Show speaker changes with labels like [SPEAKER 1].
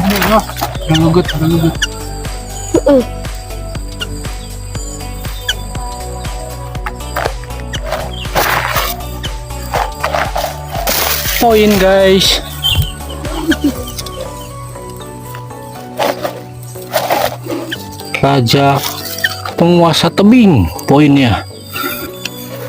[SPEAKER 1] Ano? Nalugot, nalugot. Oh, yun guys. Raja tungwa sa tabing. Poin niya.